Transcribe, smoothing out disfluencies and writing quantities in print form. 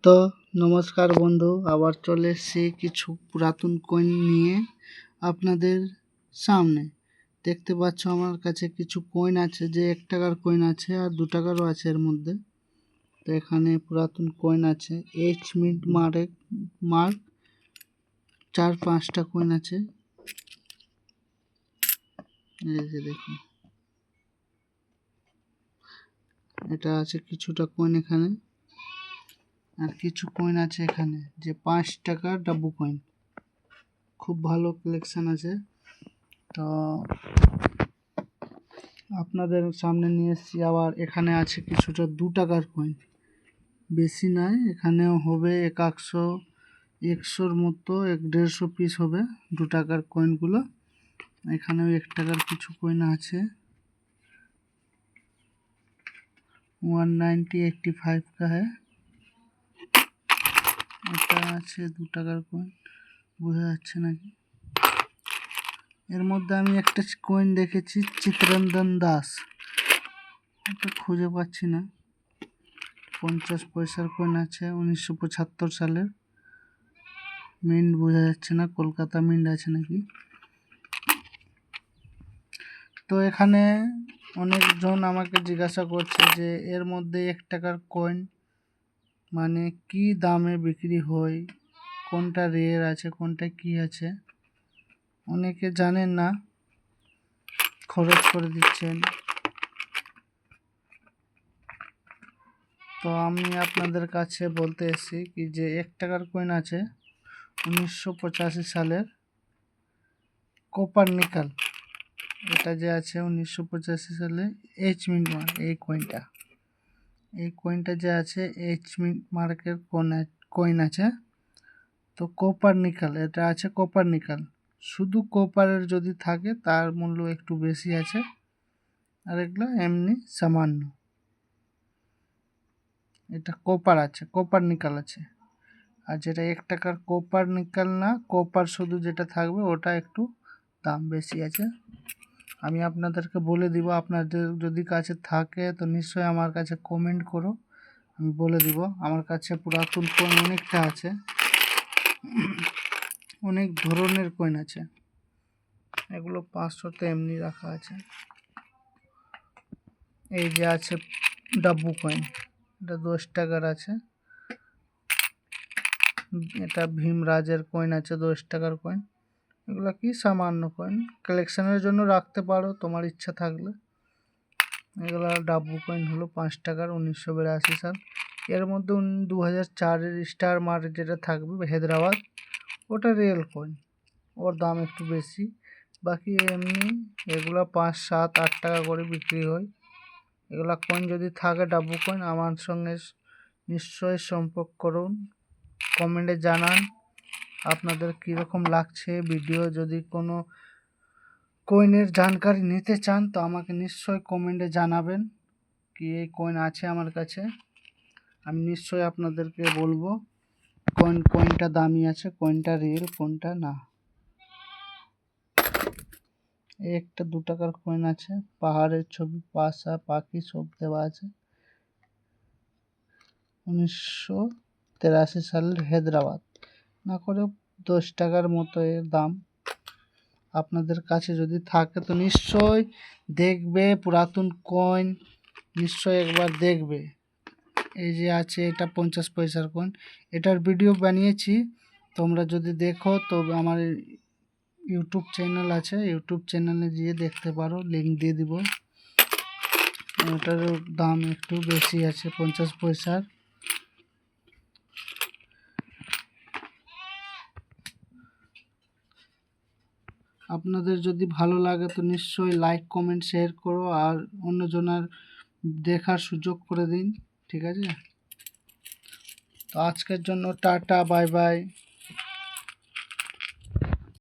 তো নমস্কার বন্ধু, আবার চলে এসেছি কিছু পুরাতন কয়েন নিয়ে আপনাদের সামনে। দেখতে পাচ্ছ আমার কাছে কিছু কয়েন আছে, যে 1 টাকার কয়েন আছে আর 2 টাকারও আছে এর মধ্যে। তো এখানে পুরাতন কয়েন আছে, এইচ মিন্ট মার্ক 4-5টা কয়েন আছে। এই যে দেখুন, এটা আছে কিছুটা কয়েন এখানে, আর কিছু কয়েন আছে এখানে যে 5 টাকার ডাব্বু কয়েন। খুব ভালো কালেকশন আছে। তো আপনাদের সামনে নিয়ে এসেছি। আবার এখানে আছে কিছুটা 2 টাকার কয়েন, বেশি নয়, এখানেও হবে 100-100 মতো 150 পিস হবে 2 টাকার কয়েনগুলো। এখানেও 1 টাকার কিছু কয়েন আছে, 190-85 का है। এটা আছে 2 টাকার কয়েন, বোঝা যাচ্ছে নাকি। এর মধ্যে আমি একটা কয়েন দেখেছি চিত্তরঞ্জন দাস, এটা খুঁজে পাচ্ছি না। 50 পয়সার কয়েন আছে, 1975 সালের। মিন্ট বোঝা যাচ্ছে না, কলকাতা মিন্ট আছে নাকি। তো এখানে অনেকজন আমাকে জিজ্ঞাসা করছে যে এর মধ্যে 1 টাকার কয়েন মানে কি দামে বিক্রি হয়, কোনটা রেয়ার আছে, কোনটা কি আছে। অনেকে জানেন না, খরচ করে দিচ্ছেন। তো আমি আপনাদের কাছে বলতে এসেছি কি যে 1 টাকার কয়েন আছে 1985 সালের কপার নিকেল। এটা যে আছে 1985 সালে এইচ মিন্ট মার্ক, এই কয়েনটা যে আছে এইচ মিন্ট মার্কের কয়েন আছে। তো কপার নিকেল, এটা আছে কপার নিকেল। শুধু কপারের যদি থাকে তার মূল্য একটু বেশি আছে, আর এগুলো এমনি সামান্য। এটা কপার আছে, কপার নিকেল আছে। আর যেটা 1 টাকার কপার নিকেল না, কপার শুধু যেটা থাকবে ওটা একটু দাম বেশি আছে। আমি আপনাদেরকে বলে দিব, আপনাদের যদি কাছে থাকে তো নিশ্চয়ই আমার কাছে কমেন্ট করো, আমি বলে দিব। আমার কাছে পুরাতন কয়েন অনেকটা আছে, অনেক ধরনের কয়েন আছে। এগুলো 500তে এমনি রাখা আছে। এই যে আছে ডাব্বু কয়েন, এটা 10 টাকার আছে। এটা ভীমরাজের কয়েন আছে 10 টাকার কয়েন। এগুলো কি সামান্য কয়েন, কালেকশনের জন্য রাখতে পারো তোমার ইচ্ছা থাকলে। এগুলো ডাব্বু কয়েন হলো 5 টাকার, 1982 সাল। এর মধ্যে 2004-এর স্টার মার্ক যেটা থাকবে হায়দ্রাবাদ, ওটা রিয়েল কয়েন, ওর দাম একটু বেশি। বাকি এমনি এগুলো 5, 7, 8 টাকা করে বিক্রি হয়। এগুলা কয়েন যদি থাকে ডাব্বু কয়েন, আমার সঙ্গে নিশ্চয়ই সম্পর্ক করুন, কমেন্টে জানান আপনাদের কীরকম লাগছে ভিডিও। যদি কোনো কয়েনের জানকারি নিতে চান তো আমাকে নিশ্চয়ই কমেন্টে জানাবেন কি এই কয়েন আছে আমার কাছে। আমি নিশ্চয়ই আপনাদেরকে বলবো কোনটা দামি আছে, কোনটা রিয়েল, কোনটা না। এই একটা 2 টাকার কয়েন আছে, পাহাড়ের ছবি, পাশা, পাখি সব দেওয়া আছে। 1983 সালের হায়দ্রাবাদ, না করে 10 টাকার মতো এর দাম। আপনাদের কাছে যদি থাকে তো নিশ্চয় দেখবে, পুরাতন কয়েন নিশ্চয় একবার দেখবে। এই যে আছে এটা 50 পয়সার কয়েন, এটার ভিডিও বানিয়েছি, তোমরা যদি দেখো তো আমার ইউটিউব চ্যানেল আছে, ইউটিউব চ্যানেলে গিয়ে দেখতে পারো, লিঙ্ক দিয়ে দিব। ওটার দাম একটু বেশি আছে, 50 পয়সার। আপনাদের যদি ভালো লাগে তো নিশ্চয়ই লাইক, কমেন্ট, শেয়ার করো, আর অন্যজনের দেখার সুযোগ করে দিন, ঠিক আছে। তো আজকের জন্য টাটা, বাই বাই।